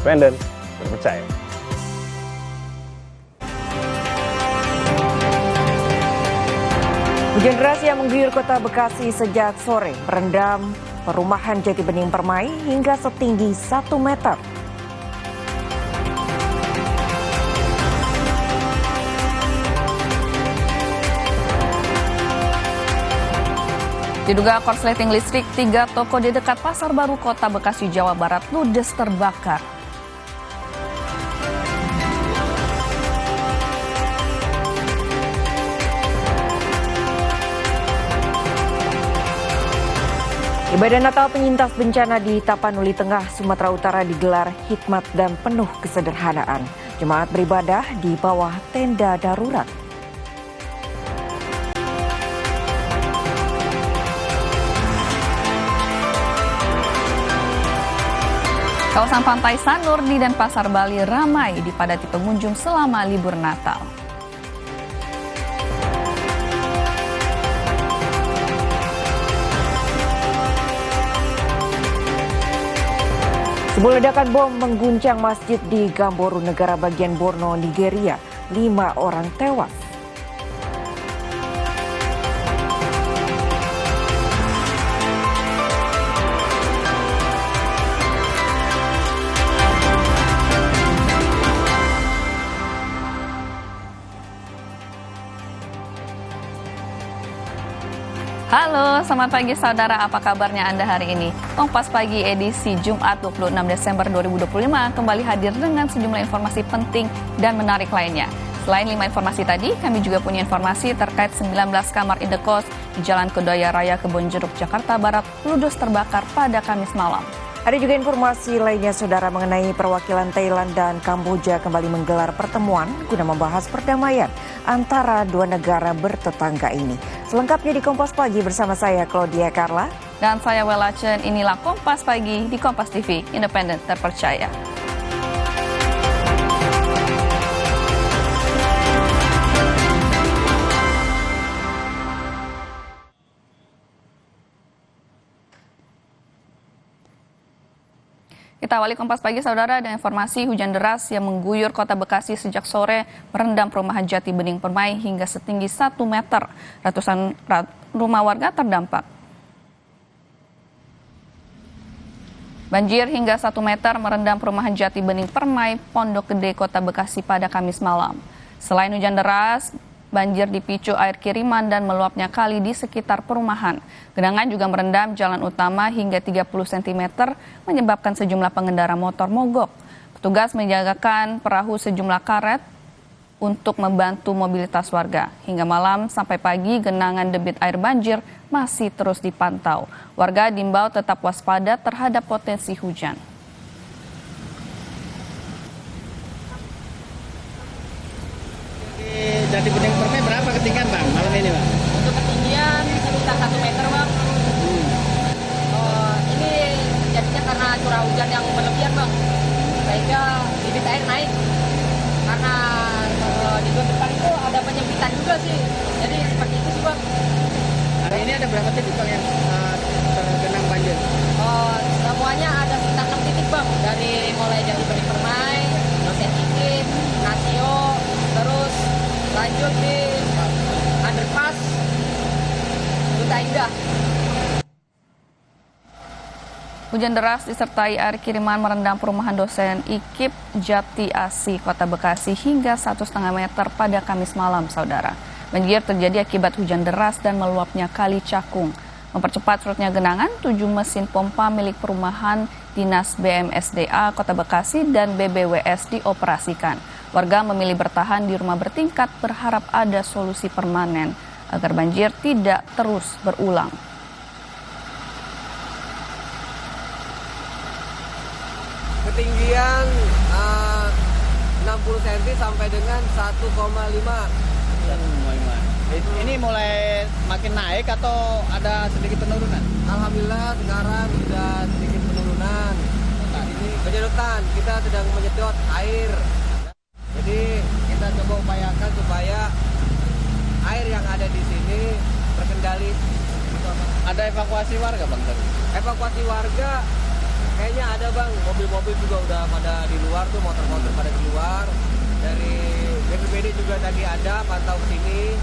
independen, terpercaya. Hujan deras yang mengguyur kota Bekasi sejak sore merendam perumahan Jati Bening Permai hingga setinggi 1 meter. Diduga korsleting listrik, 3 toko di dekat Pasar Baru Kota Bekasi, Jawa Barat ludes terbakar. Ibadah Natal penyintas bencana di Tapanuli Tengah, Sumatera Utara digelar hikmat dan penuh kesederhanaan. Jemaat beribadah di bawah tenda darurat. Kawasan Pantai Sanur di Denpasar, Bali ramai dipadati pengunjung selama libur Natal. Sebuah ledakan bom mengguncang masjid di Gamboru, negara bagian Borno, Nigeria. 5 orang tewas. Halo, selamat pagi saudara, apa kabarnya Anda hari ini? Kompas Pagi edisi Jumat 26 Desember 2025 kembali hadir dengan sejumlah informasi penting dan menarik lainnya. Selain 5 informasi tadi, kami juga punya informasi terkait 19 kamar indekos di Jalan Kedaya Raya Kebonjeruk, Jakarta Barat ludes terbakar pada Kamis malam. Ada juga informasi lainnya saudara mengenai perwakilan Thailand dan Kamboja kembali menggelar pertemuan guna membahas perdamaian antara dua negara bertetangga ini. Selengkapnya di Kompas Pagi bersama saya Claudia Carla. Dan saya Wela Chen, inilah Kompas Pagi di Kompas TV, independen terpercaya. Kita awali Kompas Pagi saudara dengan informasi hujan deras yang mengguyur kota Bekasi sejak sore merendam perumahan Jati Bening Permai hingga setinggi 1 meter. Ratusan rumah warga terdampak. Banjir hingga 1 meter merendam perumahan Jati Bening Permai, Pondok Gede, Kota Bekasi pada Kamis malam. Selain hujan deras, banjir dipicu air kiriman dan meluapnya kali di sekitar perumahan. Genangan juga merendam jalan utama hingga 30 cm, menyebabkan sejumlah pengendara motor mogok. Petugas menjagakan perahu sejumlah karet untuk membantu mobilitas warga. Hingga malam sampai pagi, genangan debit air banjir masih terus dipantau. Warga diimbau tetap waspada terhadap potensi hujan. Jati Bening Permai berapa ketinggian bang malam ini bang? Untuk ketinggian sekitar 1 meter bang. Ini jadinya karena curah hujan yang berlebihan bang, sehingga debit air naik. Karena di depan itu ada penyempitan juga sih, jadi seperti itu sih bang. Hari ini ada berapa titik bang yang tergenang banjir? Semuanya ada sekitar 6 titik bang, dari mulai Jati Bening Permai, Dosen Titik, Nasio, terus lanjut di underpass Duta Indah. Hujan deras disertai air kiriman merendam perumahan dosen IKIP Jati Asi, Kota Bekasi hingga 1,5 meter pada Kamis malam, saudara. Banjir terjadi akibat hujan deras dan meluapnya Kali Cakung. Mempercepat surutnya genangan, 7 mesin pompa milik perumahan Dinas BMSDA Kota Bekasi dan BBWS dioperasikan. Warga memilih bertahan di rumah bertingkat berharap ada solusi permanen agar banjir tidak terus berulang. Ketinggian 60 cm sampai dengan 1,5. Ini mulai makin naik atau ada sedikit penurunan? Alhamdulillah sekarang sudah sedikit penurunan. Ini penyedotan, kita sedang menyedot air. Jadi kita coba upayakan supaya air yang ada di sini terkendali. Ada evakuasi warga bang tadi? Evakuasi warga Kayaknya ada bang, mobil-mobil juga udah pada di luar tuh, motor-motor pada di luar. Dari BPBD juga tadi ada pantau sini.